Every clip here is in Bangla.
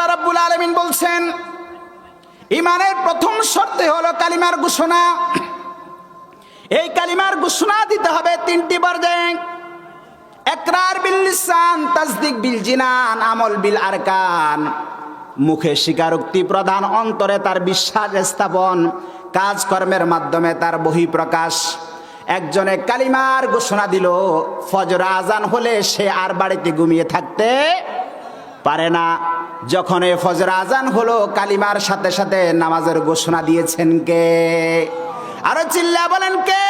আল্লাহ রাব্বুল আলামিন বলছেন ঈমানের প্রথম শর্ত হলো কালিমার ঘোষণা। এই কালিমার ঘোষণা দিতে হবে তিনটি পর্যায়ে। ইকরার বিল লিসান, তাসদিক বিল জিনান, আমল বিল আরকান। মুখে স্বীকারোক্তি প্রদান, অন্তরে তার বিশ্বাস স্থাপন, কাজকর্মের মাধ্যমে তার বহিঃপ্রকাশ। একজনে কালিমার ঘোষণা দিল, ফজর আজান হলে সে আর বাড়িতে ঘুমিয়ে থাকতে পারে না। যখন এই ফজর আজান হলো, কালিমার সাথে সাথে নামাজের ঘোষণা দিয়েছেন কে? আরো চিল্লা বলেন কে?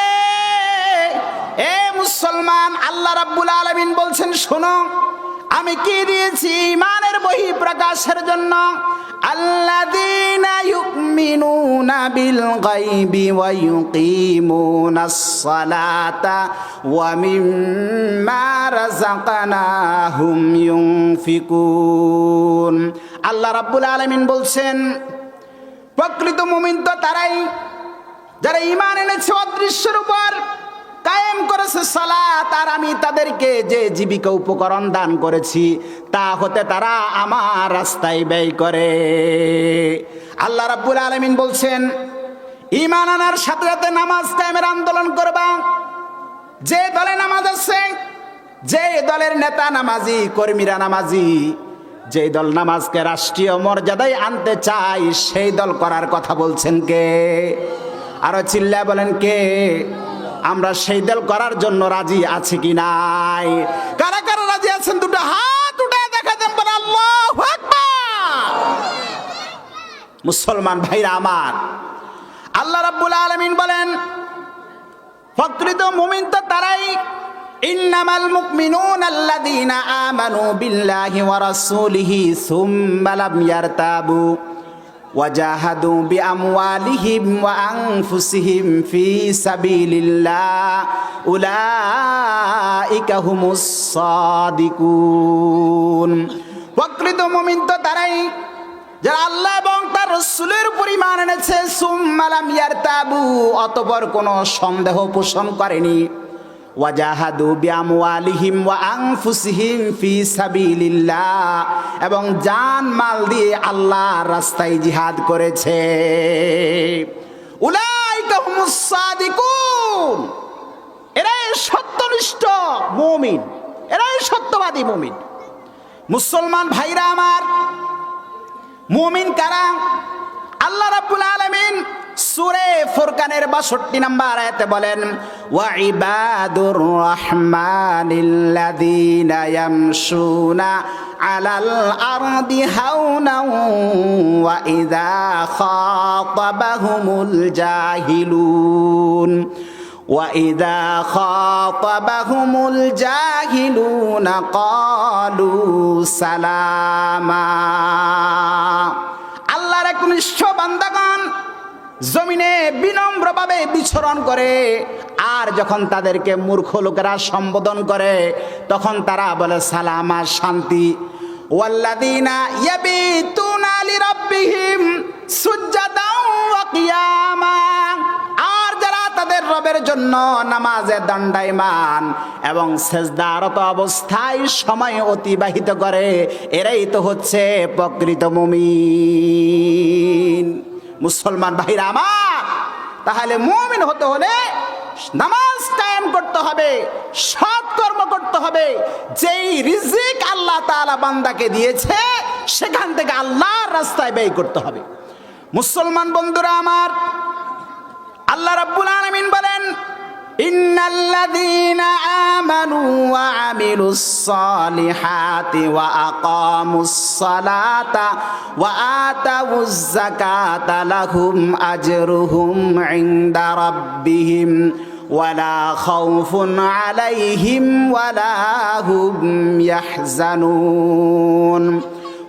এ মুসলমান, আল্লাহ রাব্বুল আলামিন বলছেন শোনো, আমি কি দিয়েছি ঈমানের বহিঃপ্রকাশের জন্য। আল্লাযীনা ইউমিনুনা বিল গায়বি ওয়া ইউকিমুনাস সালাতা ওয়া মিম্মা রাযাকনাহুম ইউনফিকুন। আল্লাহ রাব্বুল আলামিন বলছেন প্রকৃত মুমিন তো তারাই যারা ঈমান এনেছে অদৃশ্যের উপর, কায়েম করেছে সালাত, আর আমি তাদেরকে যে জীবিকা উপকরণ দান করেছি তা হতে তারা আমার রাস্তায় ব্যয় করে। আল্লাহ রাব্বুল আলামিন বলছেন ঈমান আনার সাথে সাথে নামাজ কায়েমের আন্দোলন করবা। যে দলে নামাজ আছে, যে দলের নেতা নামাজি, কর্মীরা নামাজি, যে দল নামাজকে রাষ্ট্রীয় মর্যাদায় আনতে চায় সেই দল করার কথা বলছেন কে? আরো চিল্লা বলেন কে? আমরা সেই দল করার জন্য রাজি আছি কি নাই? কারা কারা রাজি আছেন দুটো হাত উঠায় দেখা দেন, বলেন আল্লাহু আকবার। মুসলমান ভাইরা আমার, আল্লাহ রাব্বুল আলামিন বলেন প্রকৃত মুমিন তো তারাই, ইন্নামাল মুমিনুনা আল্লাযীনা আমানু বিল্লাহি ওয়া রাসূলিহি সুম্মা লাম ইয়ারতাবু ওয়াজাহাদু বিআমওয়ালিহিম ওয়া আনফুসিহিম ফি সাবিলিল্লাহ উলাইকা হুমুস সাদিকুন। প্রকৃত মুমিন তো তারাই যারা আল্লাহ এবং তার রাসূলের উপর ঈমান এনেছে, সুম্মা লাম ইয়ারতাবু, অতঃপর কোনো সন্দেহ পোষণ করেনি, ওয়াজাহাদু বিআমওয়ালিহিম ওয়া আনফুসিহিম ফি সাবিলিল্লাহ, এবং জান মাল দিয়ে আল্লাহর রাস্তায় জিহাদ করেছে। উলাইকা হুমুস সাদিকুন, এরাই সত্যনিষ্ঠ মুমিন, এরাই সত্যবাদী মুমিন। মুসলমান ভাইরা আমার, মুমিন কারা? আল্লাহ রাব্বুল আলামিন সূরা ফুরকানের 62 নম্বর আয়াতে বলেন ওয়া ইবাদুর রাহমানিল্লাযীনা ইয়ামশুনা আলাল আরদি হাওনাও ওয়া ইযা খাতাবাহুমুল জাহিলুন ওয়া ইযা খাতাবাহুমুল জাহিলুনা ক্বালু সালামা। আল্লাহর একনিষ্ঠ বান্দাগণ জমিনে বিনম্রভাবে বিচরণ করে, আর যখন তাদেরকে মূর্খ লোকেরা সম্বোধন করে তখন তারা বলে সালামা, শান্তি। ওয়াল্লাযীনা ইয়াবিতুনা লিরাব্বিহিম সুজদাও ওয়া কিয়ামা, আর যারা তাদের রবের জন্য নামাজে দণ্ডায়মান এবং সিজদারত অবস্থায় সময় অতিবাহিত করে, এরাই তো হচ্ছে প্রকৃত মুমিন। মুসলমান ভাইরা আমার, তাহলে মুমিন হতে হলে নামাজ কায়েম করতে হবে, সৎ কর্ম করতে হবে, যেই রিজিক আল্লাহ তাআলা বান্দাকে দিয়েছে সেখান থেকে আল্লাহর রাস্তায় ব্যয় করতে হবে। মুসলমান বন্ধুরা আমার, আল্লাহ রাব্বুল আলামিন বলেন ইন্নাল্লাযীনা আমানু ওয়া আমিলুস সালিহাতি ওয়া আকামুস সালাতা ওয়া আতাউজ যাকাতা লাহুম আজরুহুম ইনদা রাব্বিহিম ওয়ালা খাউফুন আলাইহিম ওয়ালা হুম ইয়াহজানুন।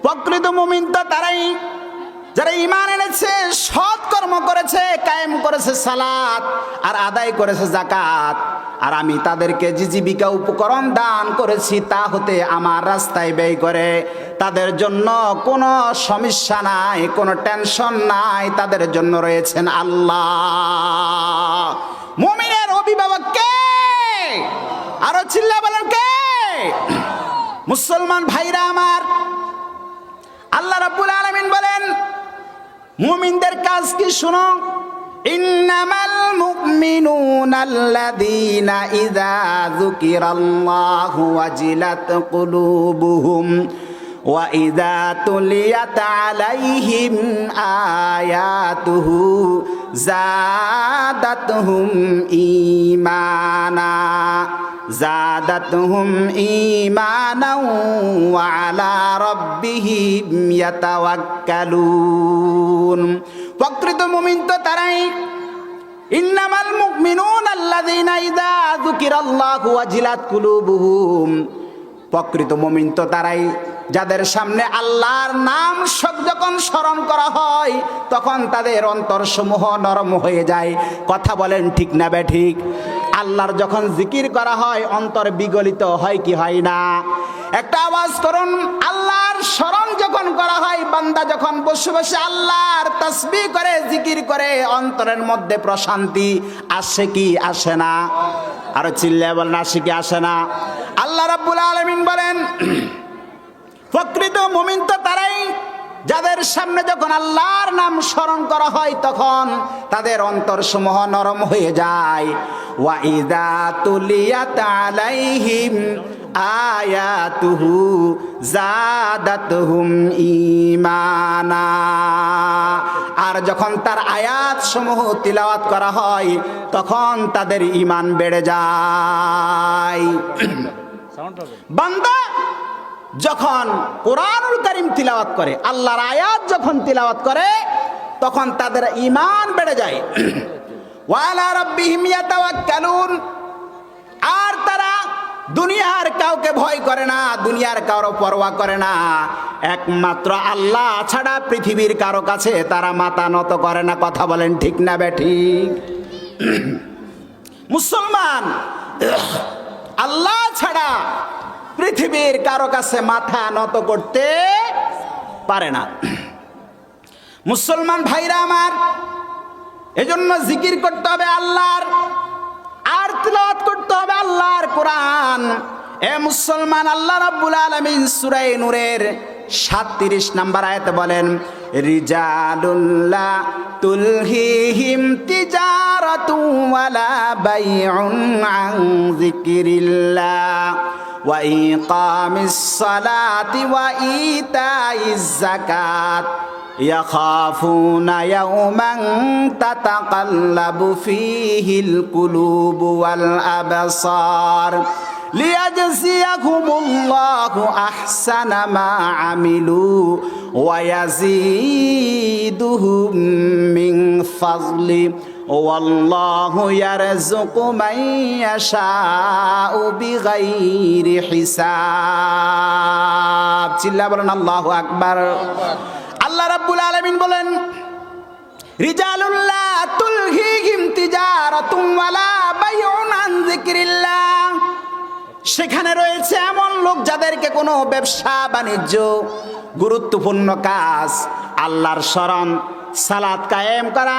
প্রকৃত মুমিন তো তারাই যারা ঈমান এনেছে, সৎ কর্ম করেছে, কায়েম করেছে সালাত, আর আদায় করেছে যাকাত, আর আমি তাদেরকে যে জীবিকা উপকরণ দান করেছি তা হতে আমার রাস্তায় ব্যয় করে, তাদের জন্য কোনো সমস্যা নাই, কোনো টেনশন নাই, তাদের জন্য রয়েছেন আল্লাহ। মুমিনের অভিভাবক কে? আরো চিল্লা বলেন কে? মুসলমান ভাইরা আমার, আল্লাহ রাব্বুল মুমিনদের কাজ কি শুনো, ইন্নামাল মুমিনুনাল্লাযীনা ইযা যুকিরাল্লাহু ওয়াজিলাত কুলুবুহুম ওয়া ইযা তুলিয়াত আলাইহিম আয়াতুহু যাদাতুহুম ঈমানাও ওয়া আলা রাব্বিহিম ইয়াতাওয়াক্কালুন। প্রকৃত মুমিন তো তারাই, ইন্নামাল মুমিনুনাল্লাযীনা ইযা যুকিরাল্লাহু ওয়াজিলাত কুলুবুহুম, প্রকৃত মুমিন তো তারাই যাদের সামনে আল্লাহর নাম যখন স্মরণ করা হয় তখন তাদের অন্তরসমূহ নরম হয়ে যায়। কথা বলেন ঠিক না বেঠিক? আল্লাহর যখন জিকির করা হয় অন্তর বিগলিত হয় কি হয় না? একটা আওয়াজ করুন। আল্লাহর স্মরণ যখন করা হয়, বান্দা যখন বসে বসে আল্লাহর তাসবিহ করে জিকির করে, অন্তরের মধ্যে প্রশান্তি আসে কি আসে না? আরো চিল্লায় বলেন, আসে কি আসে না? আল্লাহ রাব্বুল আলামিন বলেন, প্রকৃত মুমিন তো তারাই যাদের সামনে যখন আল্লাহর নাম স্মরণ করা হয় তখন তাদের অন্তরসমূহ নরম হয়ে যায়। ওয়া ইযা তুলিয়াত আলাইহিম আয়াতুহু যাদাতুহুম ঈমানা, আর যখন তার আয়াত সমূহ তিলাওয়াত করা হয় তখন তাদের ঈমান বেড়ে যায়। বান্দা যখন কোরআনুল কারীম তিলাওয়াত করে, আল্লাহর আয়াত যখন তিলাওয়াত করে তখন তাদের ঈমান বেড়ে যায়। ওয়া আলা রাব্বিহিম ইয়াতাওয়াক্কালুন, আর তারা দুনিয়ার কাউকে ভয় করে না, দুনিয়ার কারো পরোয়া করে না, একমাত্র আল্লাহ ছাড়া পৃথিবীর কারো কাছে তারা মাথা নত করে না। কথা বলেন ঠিক না বেঠিক? মুসলমান আল্লাহ ছাড়া পৃথিবীর কারো কাছে মাথা নত করতে পারে না। মুসলমান ভাইরা আমার, এজন্য জিকির করতে হবে আল্লাহর, আর তিলাওয়াত করতে হবে আল্লাহর কোরআন। এ মুসলমান, আল্লাহ রাব্বুল আলামিন সূরা নূরের 37 নম্বর আয়াতে বলেন, রিজালুল্লা তুলহিহিম তিজারাতু ওয়ালা বাইউন আন যিকরিল্লাহ ওয়া ইকামিস সালাতি ওয়া ইতাইজ যাকাত ইয়াখাফুনা ইয়াওমান তাতাকাল্লাবু ফীহিল কুলুবু ওয়াল আবসার লিয়াজজিয়াকুমুল্লাহু আহসানা মা আমিলু ওয়া ইয়াজিদুহুম মিন ফাজলি ওয়াল্লাহু ইয়ারযুকু মান ইয়াশাউ বিগাইরি হিসাব। চিল্লা বলেন আল্লাহু আকবার। আল্লাহ রাব্বুল আলামিন বলেন, রিজালুল্লাহ তুলহিহিম তিজারাতুম ওয়ালা বাইউন আন যিকরিল্লাহ, সেখানে রয়েছে এমন লোক যাদেরকে কোনো ব্যবসা বাণিজ্য, গুরুত্বপূর্ণ কাজ, আল্লাহর স্মরণ, সালাত কায়েম করা,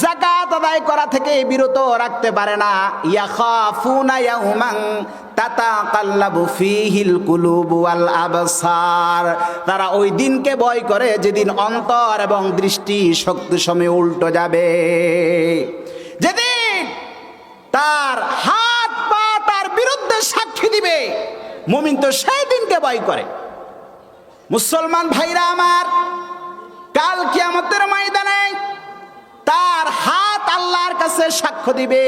যাকাত আদায় করা থেকে বিরত রাখতে পারে না। ইয়াখাফুনা ইয়াওমান তাতাকাল্লাবু ফীহিল কুলুবু ওয়াল আবসার, তারা ওই দিনকে ভয় করে যেদিন অন্তর এবং দৃষ্টি শক্তি সময় উল্টো যাবে, যেদিন তার হাত পা তার বিরুদ্ধে সাক্ষী দিবে। মুমিন তো সেই দিনকে ভয় করে। মুসলমান ভাইরা আমার, কাল কিয়ামতের ময়দানে তার হাত আল্লাহর কাছে সাক্ষ্য দিবে,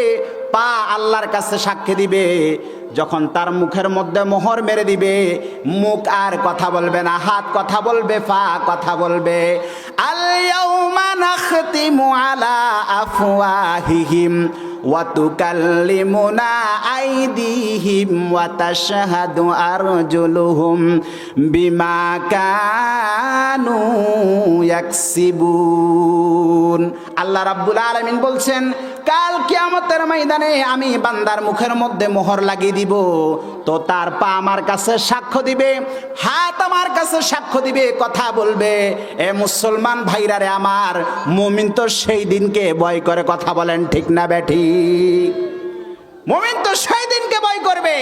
পা আল্লাহর কাছে সাক্ষী দিবে। যখন তার মুখের মধ্যে মোহর মেরে দিবে, মুখ আর কথা বলবে না, হাত কথা বলবে, পা কথা বলবে। আল ইয়াউমা নাখতিমু আলা আফওয়াহিহিম ওয়া তুকাল্লিমুনা আইদিহিম ওয়া তাশহাদু আরজুলুহুম বিমা কানু ইয়াকসিবুন। আল্লাহ রাব্বুল আলামিন বলছেন, কাল কিয়ামতের ময়দানে আমি বান্দার মুখের মধ্যে মোহর লাগিয়ে দিব, তো তার পা আমার কাছে সাক্ষ্য দিবে, হাত আমার কাছে সাক্ষ্য দিবে, কথা বলবে। এ মুসলমান ভাইরারে আমার, মুমিন তো সেই দিনকে ভয় করে। কথা বলেন ঠিক না বেঠিক? মুমিন তো সেই দিনকে ভয় করবে।